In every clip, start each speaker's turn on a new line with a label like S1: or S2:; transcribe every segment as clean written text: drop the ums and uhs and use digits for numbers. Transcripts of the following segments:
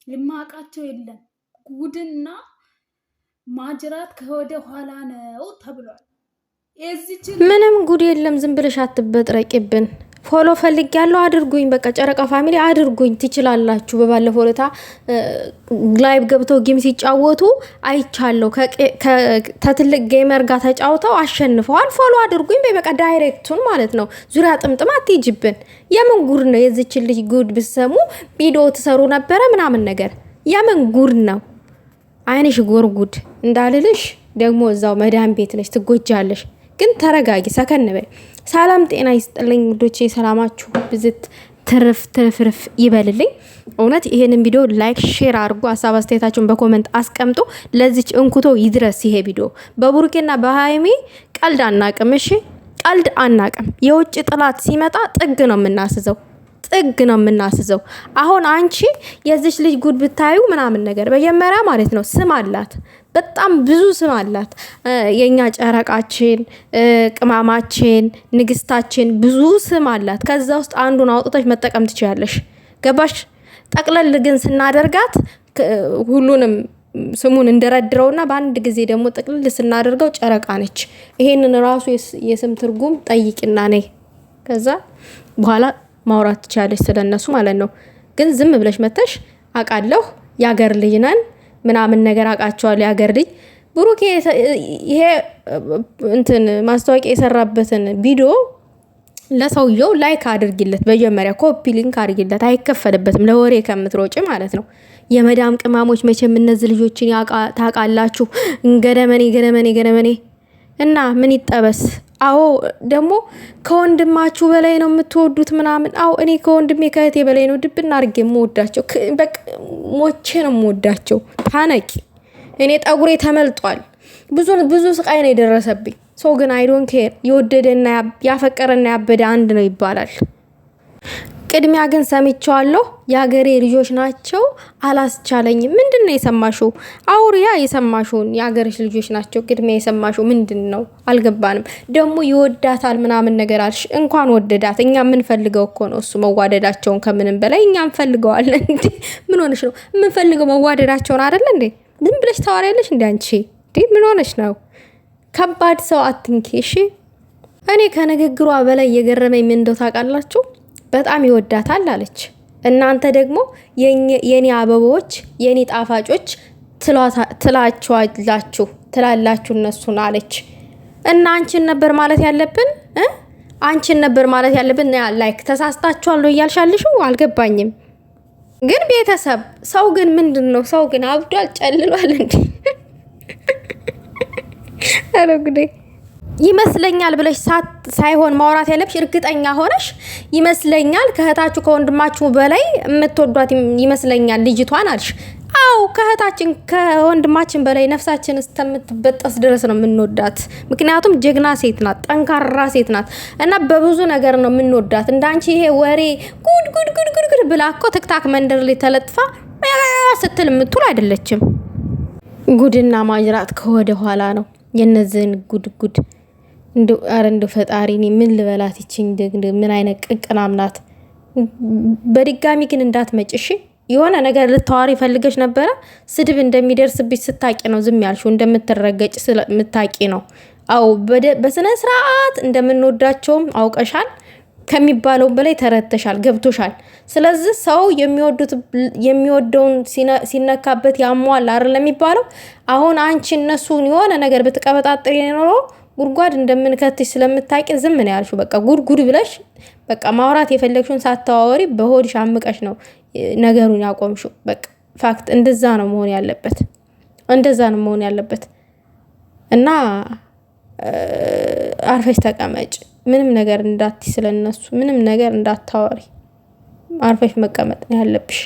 S1: ልማቃቸው የለም። ጉድና ማጅራት ከወደ ኋላ ነው ተብሏል።
S2: ምንም ጉድ የለም። ዝም ብለሽ አትበጥረቂብን። ፎሎ ፈልጊያለሁ አድርጉኝ። በቃ ጨረቃ ፋሚሊ አድርጉኝ ትችላላችሁ። በባለፈው ለታ ላይቭ ገብተው ጌም ሲጫወቱ አይቻለሁ። ከትልቅ ጌመር ጋር ተጫውተው አሸንፈዋል። ፎሎ አድርጉኝ በቃ ዳይሬክቱን ማለት ነው። ዙሪያ ጥምጥም አትይጅብን። የምን ጉድ ነው? የዚችን ልጅ ጉድ ብሰሙ ቪዲዮ ትሰሩ ነበረ ምናምን ነገር። የምን ጉድ ነው? አይንሽ ጎርጉድ እንዳልልሽ ደግሞ እዛው መዳም ቤት ነሽ ትጎጃለሽ። ግን ተረጋጊ፣ ሰከን በይ። ሰላም ጤና ይስጥልኝ ውዶቼ፣ ሰላማችሁ ብዝት ትርፍ ይበልልኝ። እውነት ይሄንን ቪዲዮ ላይክ ሼር አድርጉ። ሀሳብ አስተያየታችሁን በኮሜንት አስቀምጡ። ለዚች እንኩቶ ይድረስ ይሄ ቪዲዮ። በቡሩኬና በሃይሚ ቀልድ አናቅም። እሺ ቀልድ አናቅም። የውጭ ጥላት ሲመጣ ጥግ ነው የምናስዘው። አሁን አንቺ የዚች ልጅ ጉድ ብታዩ ምናምን ነገር መጀመሪያ ማለት ነው ስም አላት፣ በጣም ብዙ ስም አላት። የኛ ጨረቃችን፣ ቅማማችን፣ ንግስታችን ብዙ ስም አላት። ከዛ ውስጥ አንዱን አውጥተሽ መጠቀም ትችያለሽ። ገባሽ? ጠቅለል ግን ስናደርጋት ሁሉንም ስሙን እንደረድረውና በአንድ ጊዜ ደግሞ ጥቅልል ስናደርገው ጨረቃ ነች። ይሄንን ራሱ የስም ትርጉም ጠይቂና ነይ ከዛ በኋላ ማውራት ትችያለሽ ስለነሱ ማለት ነው። ግን ዝም ብለሽ መተሽ አቃለሁ ያገር ልጅ ነን ምናምን ነገር አቃቸዋለሁ ያገር ልጅ ብሩኬ ይሄ እንትን ማስታወቂያ የሰራበትን ቪዲዮ ለሰውየው ላይክ አድርጊለት፣ በመጀመሪያ ኮፒ ሊንክ አድርጊለት። አይከፈልበትም ለወሬ ከምትሮጪ ማለት ነው። የመዳም ቅማሞች መቼም እነዚህ ልጆችን ታውቃላችሁ። ገደመኔ እና ምን ይጠበስ? አዎ ደግሞ ከወንድማችሁ በላይ ነው የምትወዱት ምናምን። አዎ እኔ ከወንድሜ ከእህቴ በላይ ነው ድብና አድርጌ የምወዳቸው። በቃ ሞቼ ነው የምወዳቸው። ታነቂ። እኔ ጠጉሬ ተመልጧል። ብዙ ስቃይ ነው የደረሰብኝ። ሰው ግን አይ ዶንት ኬር። የወደደና ያፈቀረና ያበደ አንድ ነው ይባላል። ቅድሚያ ግን ሰምቻለሁ። ያገሬ ልጆች ናቸው አላስቻለኝም። ምንድነው የሰማሽው? አውሪያ የሰማሽውን ያገሬሽ ልጆች ናቸው ቅድሚያ የሰማሽው ምንድነው? አልገባንም። ደግሞ ይወዳታል ምናምን ነገር አልሽ። እንኳን ወደዳት። እኛ የምንፈልገው እኮ ነው እሱ መዋደዳቸውን ከምንም በላይ እኛ እንፈልገዋለን። እንዴ ምን ሆነሽ ነው? የምንፈልገው መዋደዳቸውን አይደል እንዴ? ዝም ብለሽ ታወሪያለሽ እንዴ አንቺ? እንዴ ምን ሆነሽ ነው? ከባድ ሰው አትንኪ እሺ። እኔ ከንግግሯ በላይ የገረመኝ ምን እንደው ታውቃላችሁ? በጣም ይወዳታል አለች። እናንተ ደግሞ የኔ አበቦች የኔ ጣፋጮች ትላላችሁ እነሱን አለች። እና አንቺን ነበር ማለት ያለብን አንቺን ነበር ማለት ያለብን። ላይክ ተሳስታችኋል ነው እያልሻልሽው? አልገባኝም። ግን ቤተሰብ ሰው ግን ምንድነው? ሰው ግን አብዷል ጨልሏል እንዴ? አረ ጉዴ። ይመስለኛል ብለሽ ሳይሆን ማውራት ያለብሽ እርግጠኛ ሆነሽ ይመስለኛል ከእህታችሁ ከወንድማችሁ በላይ የምትወዷት ይመስለኛል ልጅቷን አልሽ። አው ከወንድማችን በላይ ነፍሳችን እስከምትበጠስ ድረስ ነው የምንወዳት። ምክንያቱም ጀግና ሴት ናት፣ ጠንካራ ሴት ናት እና በብዙ ነገር ነው የምንወዳት። እንዳንቺ ይሄ ወሬ ጉድ ብላ እኮ ትክታክ መንደር ላይ ተለጥፋ ስትል የምትውል አይደለችም። ጉድና ማጅራት ከወደ ኋላ ነው የነዚህን ጉድ እንደው ፈጣሪ ምን ልበላት? ይችኝ ምን አይነት ቅቅናም ናት? በድጋሚ ግን እንዳትመጭሽ። የሆነ ነገር ልታዋሪ ፈልገሽ ነበረ። ስድብ እንደሚደርስብሽ ስታቂ ነው ዝም ያልሽው። እንደምትረገጭ ስለምታቂ ነው። አው በስነ ስርዓት እንደምንወዳቸውም አውቀሻል። ከሚባለው በላይ ተረተሻል፣ ገብቶሻል። ስለዚህ ሰው የሚወደውን ሲነካበት ያሟል አይደል የሚባለው። አሁን አንቺ እነሱን የሆነ ነገር ብትቀበጣጥሪ ኖሮ ጉድጓድ እንደምንከትሽ ስለምታቂ ዝም ነው ያልሽው። በቃ ጉድ ብለሽ በቃ ማውራት የፈለግሽውን ሳታዋወሪ በሆድሽ አምቀሽ ነው ነገሩን ያቆምሽው። በቃ ፋክት እንደዛ ነው መሆን ያለበት። እና አርፈሽ ተቀመጭ። ምንም ነገር እንዳትይ ስለነሱ ምንም ነገር እንዳታወሪ። አርፈሽ መቀመጥ ነው ያለብሽ።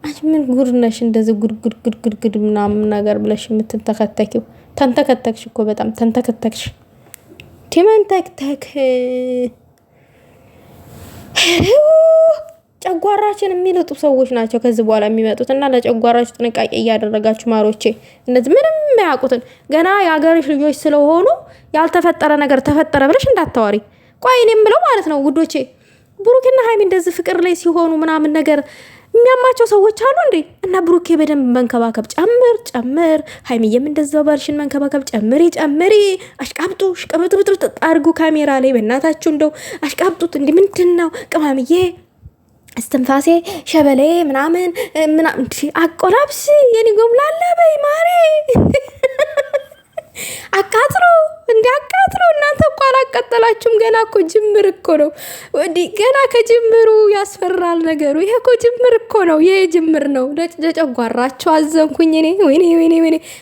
S2: አንቺ ምን ጉድ ነሽ? እንደዚህ ጉድ ምናምን ነገር ብለሽ የምትተከተኪው? ተንተከተክሽ እኮ በጣም ተንተከተክሽ። ቲመንተክተክ ጨጓራችን የሚልጡ ሰዎች ናቸው ከዚህ በኋላ የሚመጡት እና ለጨጓራችሁ ጥንቃቄ እያደረጋችሁ ማሮቼ። እነዚህ ምንም የማያውቁትን ገና የአገርሽ ልጆች ስለሆኑ ያልተፈጠረ ነገር ተፈጠረ ብለሽ እንዳታወሪ። ቆይ እኔም ብለው ማለት ነው ውዶቼ፣ ብሩክና ሃይሚ እንደዚህ ፍቅር ላይ ሲሆኑ ምናምን ነገር የሚያማቸው ሰዎች አሉ እንዴ? እና ብሩኬ በደንብ መንከባከብ ጨምር፣ ሀይሚዬም እንደዛው ባልሽን መንከባከብ ጨምሪ። አሽቃብጡ ሽቀብጥብጥብጥ አድርጉ ካሜራ ላይ በእናታችሁ እንደው አሽቃብጡት። እንዲህ ምንድን ነው ቅማምዬ እስትንፋሴ ሸበሌ ምናምን አቆላብስ የኔ ጎምላላ በይ ማሬ አቃጥሮ እናንተ እኮ አላቀጠላችሁም። ገና እኮ ጅምር እኮ ነው። ገና ከጅምሩ ያስፈራል ነገሩ። ይሄ እኮ ጅምር እኮ ነው። ይሄ ጅምር ነው። ለጨጓራችሁ አዘንኩኝ እኔ። ወይኔ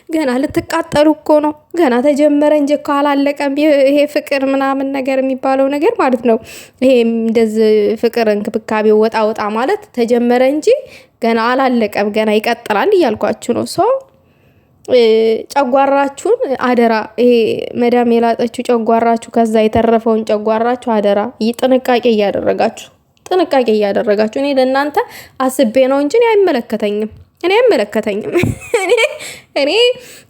S2: ገና ልትቃጠሉ እኮ ነው። ገና ተጀመረ እንጂ እኮ አላለቀም። ይሄ ፍቅር ምናምን ነገር የሚባለው ነገር ማለት ነው። ይሄ እንደዚህ ፍቅር እንክብካቤው ወጣ ማለት ተጀመረ እንጂ ገና አላለቀም። ገና ይቀጥላል እያልኳችሁ ነው። ሰው ጨጓራችሁን አደራ። ይሄ መዳም የላጠችው ጨጓራችሁ ከዛ የተረፈውን ጨጓራችሁ አደራ ጥንቃቄ እያደረጋችሁ። እኔ ለእናንተ አስቤ ነው እንጂ አይመለከተኝም። እኔ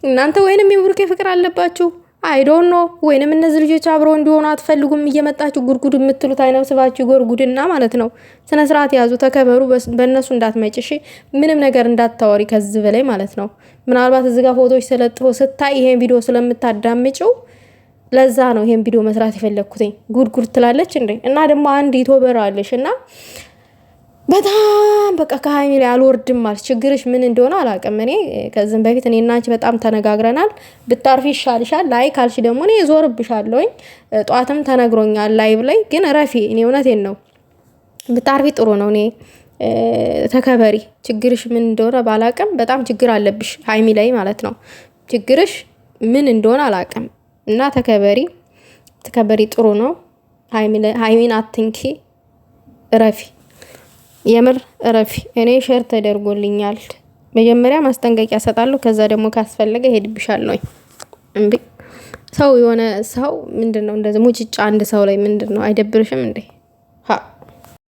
S2: እናንተ ወይንም የብሩኬ ፍቅር አለባችሁ አይዶን ነው ወይንም እነዚህ ልጆች አብረው እንዲሆኑ አትፈልጉም። እየመጣችሁ ጉድጉድ የምትሉት አይነብስባችሁ ጎርጉድና ማለት ነው። ስነ ስርዓት ያዙ፣ ተከበሩ። በእነሱ እንዳትመጭሽ፣ ምንም ነገር እንዳታወሪ ከዚህ በላይ ማለት ነው። ምናልባት እዚህ ጋር ፎቶዎች ስለጥፎ ስታይ ይሄን ቪዲዮ ስለምታዳምጪው ለዛ ነው ይሄን ቪዲዮ መስራት የፈለኩትኝ። ጉድጉድ ትላለች እንዴ! እና ደግሞ አንድ ዩቲዩበር አለሽ እና በጣም በቃ ከሀይሚ ላይ አልወርድም ማለት ችግርሽ ምን እንደሆነ አላውቅም። እኔ ከዚህም በፊት እኔ እና አንቺ በጣም ተነጋግረናል። ብታርፊ ይሻልሻል፣ ላይ ካልሽ ደግሞ እኔ ዞርብሻለሁኝ። ጧትም ተነግሮኛል ላይቭ ላይ ግን ረፊ። እኔ እውነቴን ነው፣ ብታርፊ ጥሩ ነው። እኔ ተከበሪ። ችግርሽ ምን እንደሆነ ባላውቅም በጣም ችግር አለብሽ ሀይሚ ላይ ማለት ነው። ችግርሽ ምን እንደሆነ አላውቅም እና ተከበሪ ጥሩ ነው። ሀይሚን አትንኪ፣ ረፊ የምር ረፊ። እኔ ሼር ተደርጎልኛል። መጀመሪያ ማስጠንቀቂያ ሰጣለሁ፣ ከዛ ደግሞ ካስፈለገ ሄድብሻለሁ። እንዴ ሰው የሆነ ሰው ምንድነው እንደዚህ ሙጭጫ አንድ ሰው ላይ ምንድነው? አይደብርሽም እንዴ?